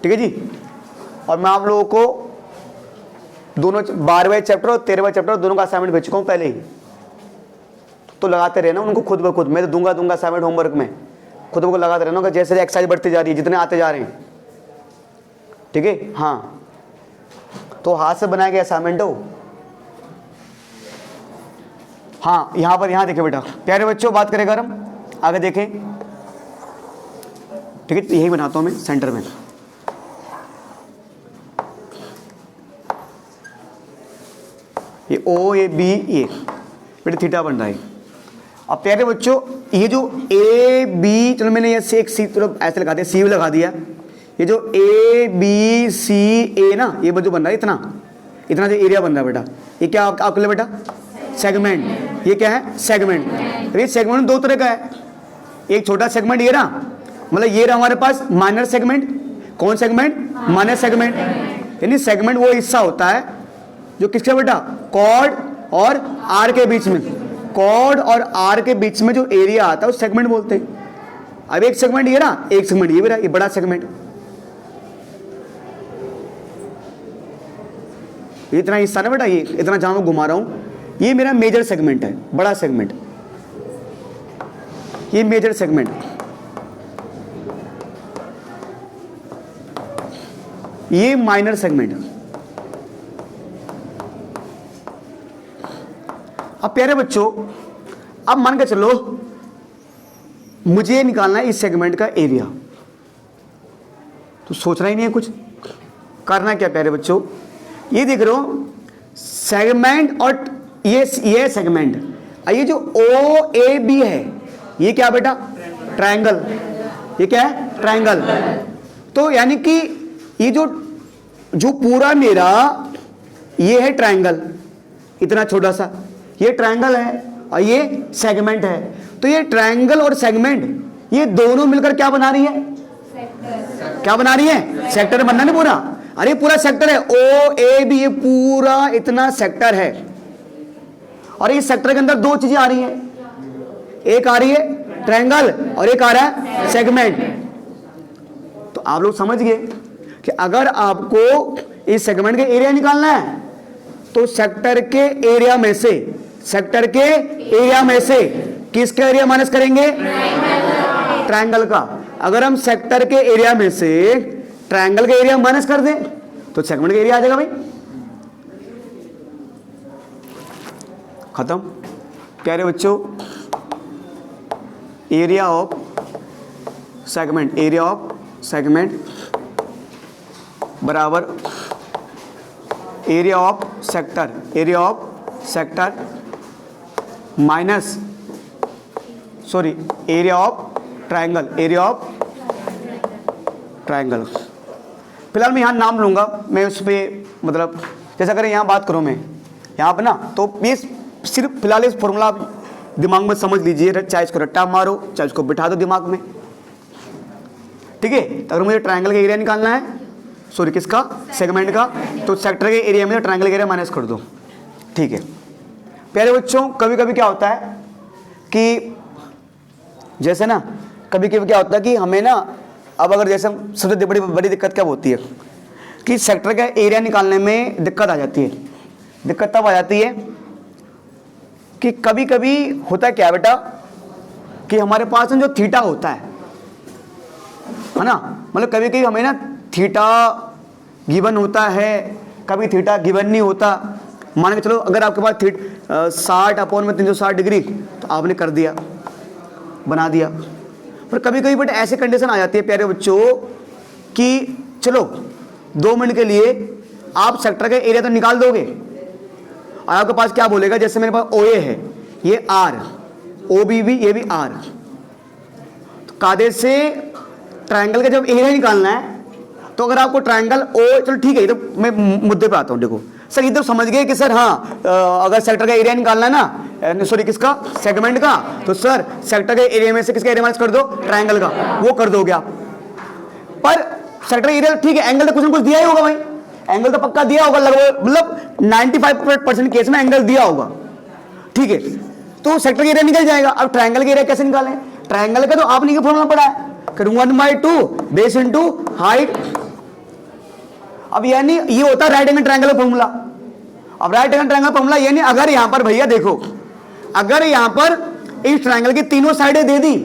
ठीक है जी। और मैं आप लोगों को दोनों 12वें चैप्टर और 13वें चैप्टर दोनों का असाइनमेंट भेज चुका हूं पहले ही, तो लगाते रहना उनको खुद ब खुद। मैं तो दूंगा असाइनमेंट होमवर्क में, खुद को लगाते रहना कि जैसे एक्सरसाइज बढ़ती जा रही है, जितने आते जा रहे हैं, ठीक है। हाँ, तो हाथ से बनाया गया असाइनमेंट हो। हाँ, यहाँ देखें बेटा, प्यारे बच्चों बात करें अगर हम आगे देखें, ठीक है, यही बनाता हूं मैं सेंटर में। ये ओ ए बी ए बेटे थीटा बन रहा है। अब प्यारे बच्चों ये जो ए बी, चलो मैंने ये एक सी, चलो ऐसे लगा दिया, सी भी लगा दिया। ये जो ए बी सी ए ना, ये जो बन रहा है इतना जो एरिया बन रहा है बेटा, ये क्या आपके लिए बेटा, सेगमेंट। ये क्या है, सेगमेंट। ये सेगमेंट दो तरह का है, एक छोटा सेगमेंट ये ना, मतलब ये रहा हमारे पास माइनर सेगमेंट। कौन सेगमेंट, माइनर सेगमेंट। यानी सेगमेंट वो हिस्सा होता है जो किसका बेटा, कॉर्ड और आर के बीच में, कॉर्ड और आर के बीच में जो एरिया आता है उस सेगमेंट बोलते हैं। अब एक सेगमेंट ये ना, एक सेगमेंट ये मेरा, ये बड़ा सेगमेंट, इतना हिस्सा ना बेटा, ये इतना जहां मैं घुमा रहा हूं, ये मेरा मेजर सेगमेंट है, बड़ा सेगमेंट। ये मेजर सेगमेंट, ये माइनर सेगमेंट। अब प्यारे बच्चों अब मान के चलो मुझे निकालना है इस सेगमेंट का एरिया, तो सोचना ही नहीं है कुछ, करना क्या प्यारे बच्चों, ये देख रहे हो सेगमेंट और ये सेगमेंट, ये जो ओ ए बी है ये क्या बेटा, ट्रायंगल। ये क्या है, ट्रायंगल। तो यानी कि ये जो पूरा मेरा ये है ट्रायंगल, इतना छोटा सा ये ट्रायंगल है और ये सेगमेंट है। तो ये ट्रायंगल और सेगमेंट ये दोनों मिलकर क्या बना रही है, सेक्टर। क्या बना रही है, सेक्टर बनना नहीं पूरा, अरे पूरा सेक्टर है, ओ ए बी, ये पूरा इतना सेक्टर है। और इस सेक्टर के अंदर दो चीजें आ रही हैं, एक आ रही है ट्रायंगल और एक आ रहा है सेगमेंट। तो आप लोग समझ गए कि अगर आपको इस सेगमेंट का एरिया निकालना है तो सेक्टर के एरिया में से किसका एरिया माइनस करेंगे? ट्रायंगल का। अगर हम सेक्टर के एरिया में से ट्रायंगल का एरिया माइनस कर दें तो सेगमेंट का एरिया आ जाएगा भाई। खत्म। प्यारे बच्चों, area of segment, area of segment बराबर area of sector, area of sector minus area of triangle, area of triangle. फिलहाल मैं यहाँ नाम लूँगा, मैं उस पर मतलब जैसे अगर यहाँ बात करूँ मैं यहाँ पे ना, तो ये सिर्फ फिलहाल इस फॉर्मूला आप दिमाग में समझ लीजिए, चाहे इसको रट्टा मारो चाहे इसको बिठा दो दिमाग में, ठीक है। तो अगर मुझे ट्रायंगल का एरिया निकालना है, किसका? सेगमेंट का, तो सेक्टर के एरिया में ट्रायंगल का एरिया माइनस कर दो, ठीक है। प्यारे बच्चों, कभी कभी क्या होता है कि जैसे ना कभी कभी क्या होता है कि हमें ना, अब अगर जैसे सबसे बड़ी दिक्कत क्या होती है कि सेक्टर का एरिया निकालने में दिक्कत आ जाती है। दिक्कत तब आ जाती है कि कभी कभी होता है क्या बेटा कि हमारे पास जो थीटा होता है ना, मतलब कभी कभी हमें ना थीटा गिवन होता है, कभी थीटा गिवन नहीं होता। मान के चलो अगर आपके पास 60/360 डिग्री तो आपने कर दिया, बना दिया। पर कभी कभी बट ऐसे कंडीशन आ जाती है प्यारे बच्चों कि चलो 2 मिनट के लिए आप सेक्टर का एरिया तो निकाल दोगे और आपके पास क्या बोलेगा, जैसे मेरे पास OA है, ये R, OB भी, ये भी R। तो कायदे से ट्रायंगल का जब एरिया निकालना है तो अगर आपको ट्रायंगल O, चलो ठीक है, तो मैं मुद्दे पे आता हूँ। देखो सर, ये तो समझ गए कि सर हाँ, अगर सेक्टर का एरिया निकालना है ना, किसका? सेगमेंट का, तो सर सेक्टर के एरिया में से किसका एरिया माइनस कर दो? ट्रायंगल का, वो कर दोगे आप। पर सेक्टर एरिया ठीक है, एंगल तो कुछ ना कुछ दिया ही होगा भाई, एंगल तो पक्का दिया होगा, लगभग मतलब 95% केस में एंगल दिया होगा, ठीक है। तो सेक्टर का एरिया निकल जाएगा। अब ट्रायंगल का एरिया कैसे निकालें? ट्रायंगल का तो आपने ये फॉर्मूला पढ़ा है, 1/2 बेस इंटू हाइट। अब यानी ये होता है राइट एंगल ट्रायंगल का फॉर्मूला। अब राइट एंगल ट्रायंगल फॉर्मूला यानी अगर यहां पर भैया देखो, अगर यहां पर इस ट्रायंगल की तीनों साइडें दे दी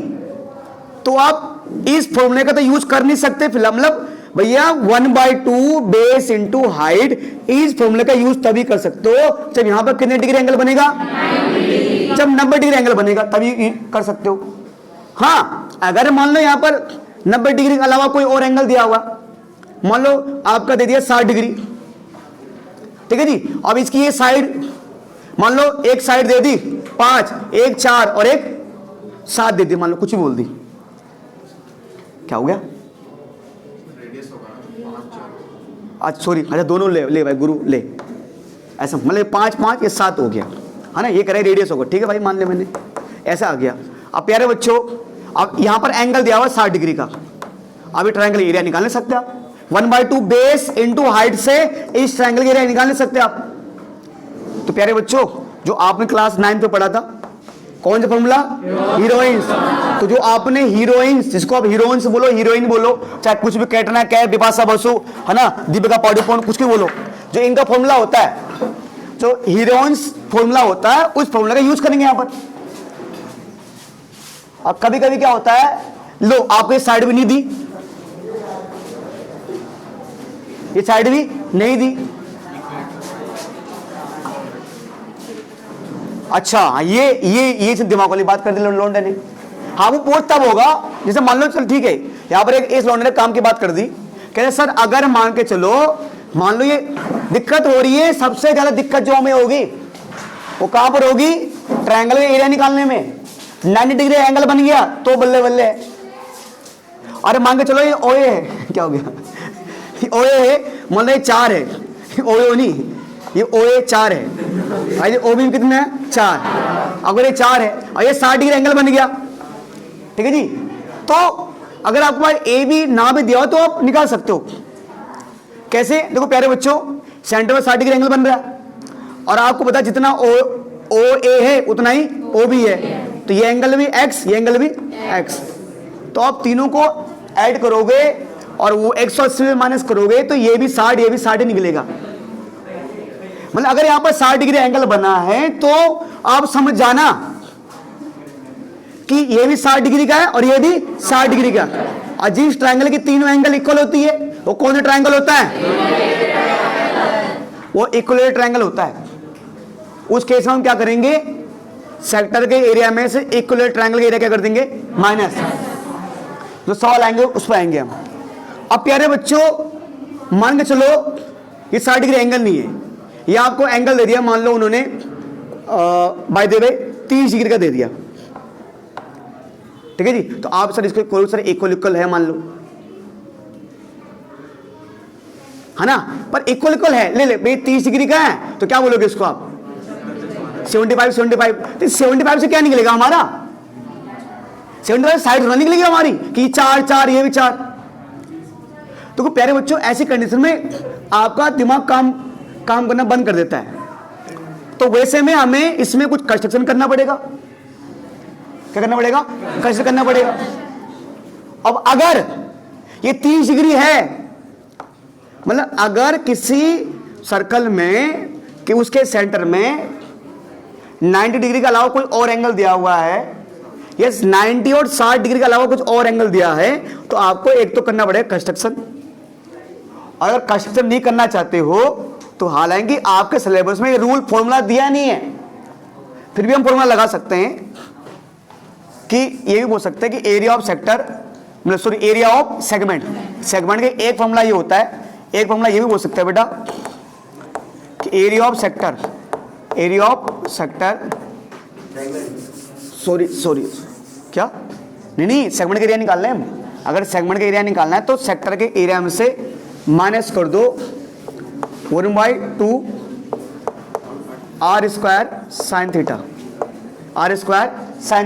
तो आप इस फॉर्मूले का तो यूज कर नहीं सकते फिलहाल, मतलब भैया 1/2 बेस इंटू हाइट, इस फॉर्मूले का यूज तभी कर सकते हो जब यहां पर कितने डिग्री एंगल बनेगा? 90। जब 90 डिग्री एंगल बनेगा तभी कर सकते हो। हाँ, अगर मान लो यहां पर 90 डिग्री के अलावा कोई और एंगल दिया हुआ, मान लो आपका दे दिया 60 डिग्री, ठीक है जी। अब इसकी ये साइड मान लो एक साइड दे दी 5, एक 4 और एक 7 दे दी, मान लो कुछ भी बोल दी, क्या हो गया? रेडियस होगा 5, 4। अच्छा दोनों ले भाई गुरु ले, ऐसा मतलब 5, 5 ये 7 हो गया, है ना, ये करे रेडियस होगा, ठीक है भाई, मान ले मैंने, ऐसा आ गया। अब प्यारे बच्चों, अब यहां पर एंगल दिया हुआ 60 डिग्री का, अभी ट्रायंगल एरिया निकाल नहीं सकते आप, 1/2 बेस इंटू हाइट से इस ट्रायंगल एरिया निकाल नहीं सकते आप। तो प्यारे बच्चों, जो आपने क्लास 9 पे पढ़ा था, कौन सा फॉर्मूला? हीरोइंस। तो जो आपने हीरोइंस, जिसको आप हीरोइंस बोलो, हीरोइन बोलो, चाहे कुछ भी, कैटरीना कैफ, बिपाशा बसु, है ना, दीपिका पादुकोण, कुछ भी बोलो, जो इनका फॉर्मूला होता है, जो हीरोइंस फॉर्मूला होता है, उस फॉर्मूला का यूज करेंगे यहां पर। अब कभी कभी क्या होता है, लो आपको ये साइड भी नहीं दी, ये साइड भी नहीं दी, अच्छा ये दिमाग वाली बात कर दी लोंडे ने। हाँ, वो पोस्ट तब होगा जैसे मान लो, चल ठीक है, यहां पर एक इस लोंडे ने काम की बात कर दी, कहते सर अगर मान के चलो, मान लो ये दिक्कत हो रही है, सबसे ज्यादा दिक्कत जो हमें होगी वो कहां पर होगी? ट्रायंगल का एरिया निकालने में। 90 डिग्री एंगल बन गया तो बल्ले बल्ले। अरे मान के चलो ये OA है, क्या हो गया? OA है, मान लो ये 4 है, OA नहीं, ये OA 4 है, ये OB कितना है? 4। अगर ये 4 है और ये 60 डिग्री एंगल बन गया, ठीक है जी। तो अगर आपको AB ना भी दिया हो तो आप निकाल सकते हो। कैसे? देखो प्यारे बच्चों, सेंटर में 60 डिग्री एंगल बन रहा है और आपको पता जितना OA है उतना ही OB है, तो ये एंगल भी X, ये एंगल भी X, तो आप तीनों को ऐड करोगे और वो 180 में माइनस करोगे तो ये भी 60, ये भी 60 निकलेगा। मतलब अगर यहां पर 60 डिग्री एंगल बना है तो आप समझ जाना कि ये भी 60 डिग्री का है और ये भी 60 डिग्री का है। और जिस ट्रायंगल की तीनों एंगल इक्वल होती है वो कौन सा ट्रायंगल होता है? वो इक्विलेटरल ट्रायंगल होता है। उस केस में हम क्या करेंगे, सेक्टर के एरिया में से इक्विलेटरल ट्रायंगल का एरिया क्या कर देंगे, माइनस। जो सवाल आएंगे उस पर आएंगे हम। अब प्यारे बच्चों मान के चलो ये 60 डिग्री एंगल नहीं है, ये आपको एंगल दे दिया, मान लो उन्होंने बाय द वे 30 डिग्री का दे दिया, ठीक है जी। तो आप सर इसको कोई सर इक्वल है मान लो, है ना, पर इक्वल है, ले भाई 30 डिग्री का है तो क्या बोलोगे इसको आप 75 तो 75 से क्या निकलेगा हमारा, 75 साइड रन निकलेगी हमारी कि 4 ये भी 4। तो प्यारे बच्चों ऐसी कंडीशन में आपका दिमाग काम करना बंद कर देता है। तो वैसे में हमें इसमें कुछ कंस्ट्रक्शन करना पड़ेगा। क्या करना पड़ेगा? कंस्ट्रक्शन करना पड़ेगा। अब अगर ये 30 डिग्री है, मतलब अगर किसी सर्कल में कि उसके सेंटर में 90 डिग्री के अलावा कोई और एंगल दिया हुआ है, यस 90 और 60 डिग्री के अलावा कुछ और एंगल दिया है, तो आपको एक तो करना पड़ेगा कंस्ट्रक्शन। अगर कंस्ट्रक्शन नहीं करना चाहते हो तो हालांकि आपके सिलेबस में ये रूल फॉर्मूला दिया नहीं है, फिर भी हम फॉर्मूला लगा सकते हैं कि ये भी बोल सकते हैं कि एरिया ऑफ सेक्टर, मतलब सॉरी एरिया ऑफ सेगमेंट के एक फॉर्मूला ये होता है, एक फॉर्मूला ये भी बोल सकते हैं बेटा कि एरिया ऑफ सेक्टर सॉरी क्या नहीं सेगमेंट का एरिया निकालना है हम। अगर सेगमेंट का एरिया निकालना है तो सेक्टर के एरिया में से माइनस कर दो 1/2 r स्क्वायर साइन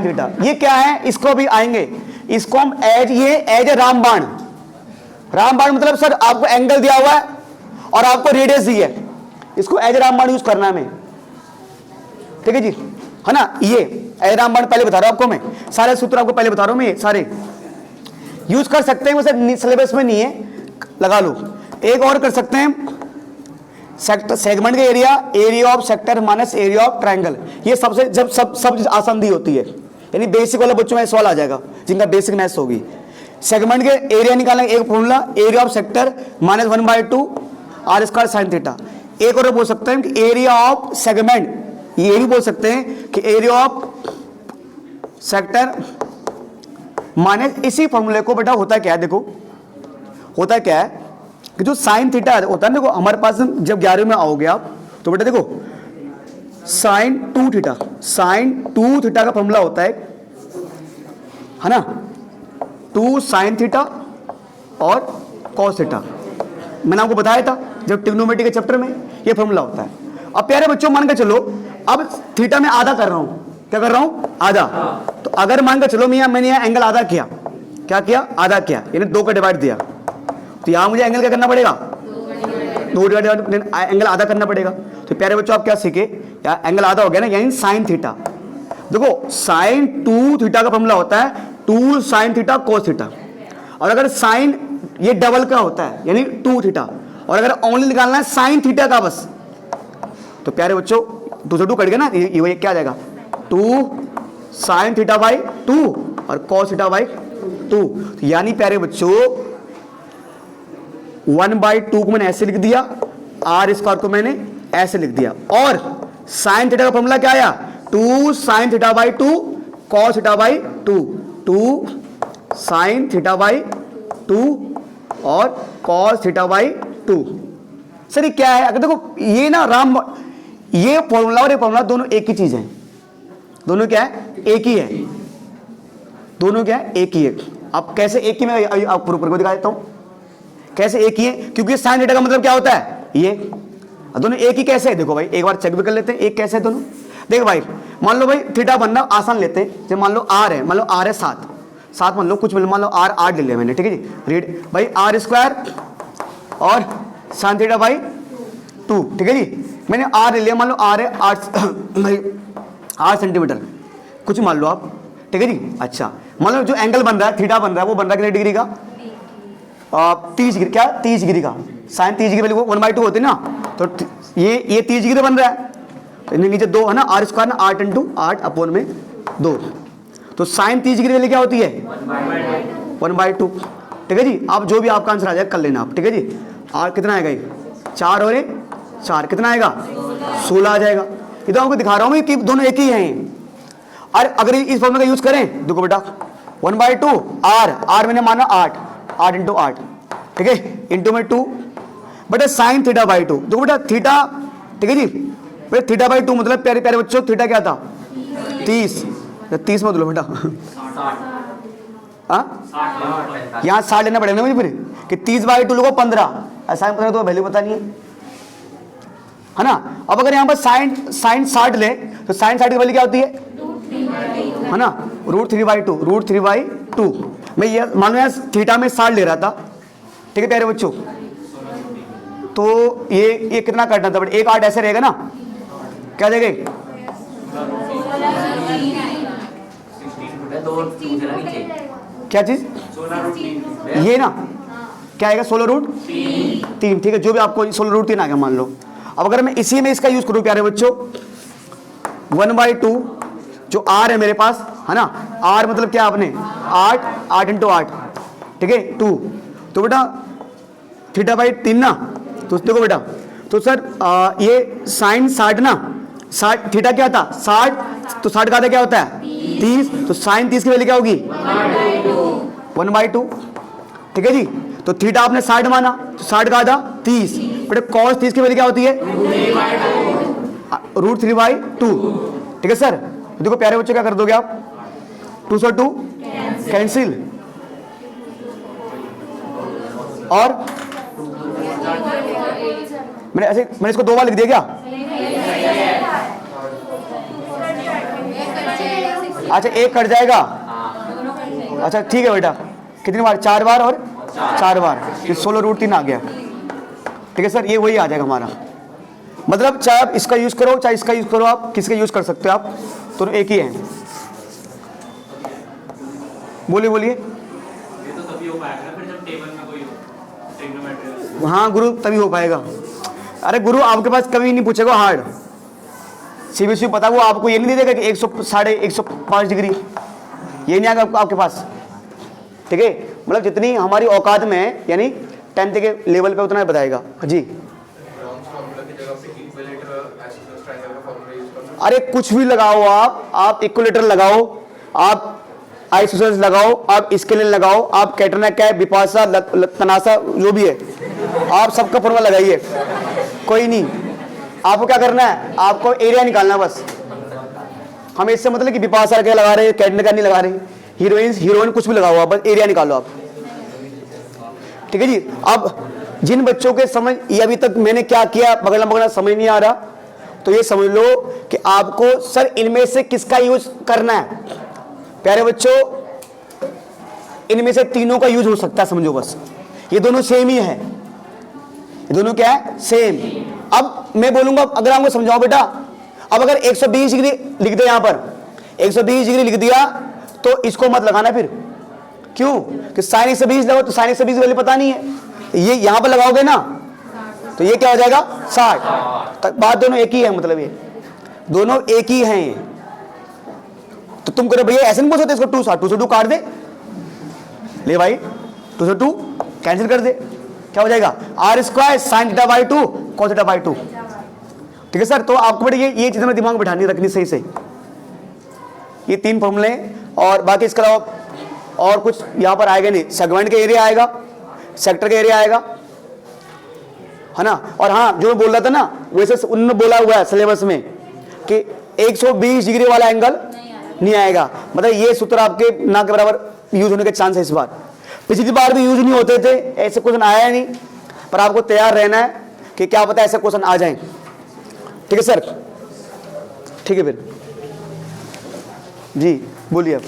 थीटा, ये क्या है, इसको भी आएंगे, इसको हम एज रामबाण मतलब सर आपको एंगल दिया हुआ है और आपको रेडियस दी है, इसको एज रामबाण यूज करना है हमें, ठीक है जी, है ना। ये एज रामबाण पहले बता रहा हूं आपको, मैं सारे सूत्र आपको पहले बता रहा हूं, मैं ये सारे यूज कर सकते हैं, वैसे सिलेबस में नहीं है, लगा लो। एक और कर सकते हैं, सेक्टर सेगमेंट का area of sector minus area of triangle, ये सबसे जब सब आसान दी होती है, यानी बेसिक वाले बच्चों में सवाल आ जाएगा जिनका बेसिक मैथ्स होगी। सेगमेंट के एरिया निकालना एक formula, area of sector minus 1/2 r square sine theta. एक और बोल सकते हैं कि एरिया ऑफ सेगमेंट, ये भी बोल सकते हैं कि एरिया ऑफ सेक्टर माइनस, इसी फॉर्मूले को बेटा होता क्या है, देखो होता क्या है कि जो साइन थीटा होता है, देखो हमारे पास जब 11वीं में आओगे आप तो बेटा देखो साइन 2 थीटा का फॉर्मूला होता है ना, 2 साइन थीटा और कॉस थीटा, मैंने आपको बताया था जब ट्रिग्नोमेट्री के चैप्टर में ये फॉर्मूला होता है। अब प्यारे बच्चों मान के चलो अब थीटा में आधा कर रहा हूं, क्या कर रहा हूं, आधा। तो अगर मान के चलो मैंने यहां एंगल आधा किया, क्या किया, आधा किया, यानी 2 का डिवाइड दिया, तो यहां मुझे एंगल क्या करना पड़ेगा, 2 डिवाइड एंगल आधा करना पड़ेगा। तो प्यारे बच्चों आप क्या सीखे, यार एंगल आधा हो गया ना, यानी साइन थीटा। देखो साइन 2 थीटा का फॉर्मूला होता है 2 साइन थीटा कोस थीटा, और अगर साइन ये डबल का होता है यानी 2 थीटा, और अगर ओनली निकालना है साइन थीटा का बस, तो प्यारे बच्चों 2 से 2 कट गया ना, ये क्या आ जाएगा 2 साइन थीटा बाई 2 और कॉस थीटा बाई 2। यानी प्यारे बच्चों 1/2 को मैंने ऐसे लिख दिया, r स्क्वायर को मैंने ऐसे लिख दिया, और साइन थीटा का फॉर्मूला क्या आया 2 sine theta by 2 cos theta by 2, 2 sine theta by 2 और कॉस थीटा बाई 2। सर ये क्या है, अगर देखो ये ना ये फॉर्मूला और ये फॉर्मूला दोनों एक ही चीज है, दोनों क्या है, एक ही है, दोनों क्या है, एक ही है। अब कैसे एक ही, मैं आपको ऊपर को दिखा देता हूं कैसे एक ही है, क्योंकि साइन थीटा का मतलब क्या होता है, ये दोनों एक ही कैसे है। देखो भाई एक बार चेक भी कर लेते हैं एक कैसे है दोनों। देखो भाई मान लो भाई थीटा बनना आसान लेते हैं, जब मान लो r है, मान लो r है 7 मान लो, कुछ मान लो r 8 ले लिया मैंने, ठीक है जी, रीड भाई r स्क्वायर और साइन थीटा बाई 2, ठीक है जी, मैंने r ले लिया, मान लो r है 8 सेंटीमीटर, कुछ मान लो आप, ठीक है जी। अच्छा मान लो जो एंगल बन रहा है, थीटा बन रहा है, वो बन रहा है कितने डिग्री का, 30 डिग्री, क्या 30 डिग्री का, साइन 30 डिग्री वाली वो 1/2 होती है ना, तो ये 30 डिग्री बन रहा है, तो नीचे 2 है ना, r स्क्वायर ना 8 × 8 अपॉन में 2, तो साइन 30 डिग्री वैल्यू क्या होती है 1/2। ठीक है जी। अब जो भी आपका आंसर आ जाए कर लेना आप। ठीक है जी। और कितना आएगा ये 4 और 4 कितना आएगा 16 आ जाएगा। ये तो आपको दिखा रहा हूँ कि दोनों एक ही हैं। और अगर इस फॉर्मूला का यूज करें देखो बेटा 1/2 r मैंने माना 8 इंटू 8 ठीक है इंटू में 2 बेटा साइन θ/2 देखो बेटा थीटा। ठीक है जी। बेटा θ/2 मतलब प्यारे प्यारे बच्चों थीटा क्या था 30 मत लो बेटा यहाँ 60 लेना पड़ेगा मुझे फिर कि 30/2 लोगों 15 ऐसा 15 तो वैल्यू पता नहीं है ना। अब अगर यहाँ पर साइन 60 ले तो साइन 60 की वैल्यू क्या होती है ना √3/2 मैं ये मान लो यहाँ थीटा में 60 ले रहा था। ठीक है प्यारे बच्चों। तो ये कितना काटना था बट एक 8 ऐसे रहेगा ना क्या देंगे क्या चीज ये ना क्या आएगा 16√3। ठीक है जो भी आपको 16√3 आ गया मान लो। अब अगर मैं इसी में इसका यूज करूं प्यारे बच्चों 1/2 जो r है मेरे पास है ना r मतलब क्या आपने 8 इंटू 8 ठीक है 2 तो बेटा θ/3 ना तो देखो बेटा तो सर ये साइन 60 ना 60 थीटा क्या था 60 तो 60 का आधा क्या होता है 30 तो साइन 30 की वैल्यू क्या होगी 1/2 ठीक है जी। तो थीटा आपने 60 माना तो 60 का आधा 30 बेटा cos 30 की वैल्यू क्या होती है √3/2 ठीक है सर। तो देखो प्यारे बच्चों क्या कर दोगे आप 2 से 2 कैंसिल और मैंने इसको 2 बार लिख दिया क्या अच्छा एक कट जाएगा अच्छा ठीक है बेटा कितनी बार 4 बार और 4 बार ये 16√3 आ गया। ठीक है सर ये वही आ जाएगा हमारा मतलब चाहे आप इसका यूज करो चाहे इसका यूज करो आप किसका यूज कर सकते हो आप दोनों एक ही हैं। बोलिए ये तो तभी हो पाएगा फिर जब टेबल में कोई ट्रिग्नोमेट्री। हाँ गुरु तभी हो पाएगा। अरे गुरु आपके पास कभी नहीं पूछेगा हार्ड सीबीएसई पता वो आपको ये नहीं दे देगा कि 105 डिग्री ये नहीं आएगा आपके पास। ठीक है मतलब जितनी हमारी औकात में है यानी 10th के लेवल पे उतना बताएगा जी। अरे कुछ भी लगाओ आप इक्विलेटर लगाओ आप आइसोसेलेस लगाओ आप स्केलिन लगाओ आप कैटरनैक है बिपाशा तनासा जो भी है आप सबका फॉर्मूला लगाइए कोई नहीं। आपको क्या करना है आपको एरिया निकालना बस। हम इससे मतलब कि बिपाशा क्या लगा रहे हैं कैटरनैक नहीं लगा रहे हीरोइन कुछ भी लगाओ आप बस एरिया निकालो आप। ठीक है जी। अब जिन बच्चों के समझ ये अभी तक मैंने क्या किया पकड़ना समझ नहीं आ रहा तो ये समझ लो कि आपको सर इनमें से किसका यूज करना है। प्यारे बच्चों इनमें से तीनों का यूज हो सकता है समझो बस ये दोनों सेम ही है ये दोनों क्या है सेम। अब मैं बोलूंगा अगर आपको समझाओ बेटा अब अगर 120 डिग्री लिख दे यहां पर 120 डिग्री लिख दिया तो इसको मत लगाना फिर क्यों कि साइन 120 लगाओ तो साइन 120 वैल्यू पता नहीं है ये यहां पर लगाओगे ना तो ये क्या हो जाएगा 60 बात दोनों एक ही है मतलब ये दोनों एक ही हैं। तो तुम करो भैया ऐसे नहीं बोल सकते इसको 2 से 2 काट दे ले भाई 2 से 2 कैंसिल कर दे क्या हो जाएगा r² sin θ/2 cos θ/2। ठीक है सर। तो आपको बेटा ये चीजें दिमाग में बिठानी रखनी सही से ये 3 फॉर्मूले और बाकी इसके अलावा और कुछ यहाँ पर आएगा नहीं। सेगमेंट का एरिया आएगा सेक्टर का एरिया आएगा है ना। और हाँ जो मैं बोल रहा था ना वैसे उन्होंने बोला हुआ है सिलेबस में कि 120 डिग्री वाला एंगल नहीं आएगा मतलब ये सूत्र आपके ना के बराबर यूज होने के चांस है इस बार। पिछली बार भी यूज नहीं होते थे ऐसे क्वेश्चन आया नहीं पर आपको तैयार रहना है कि क्या पता ऐसे क्वेश्चन आ जाएं। ठीक है सर ठीक है फिर जी बोलिए आप।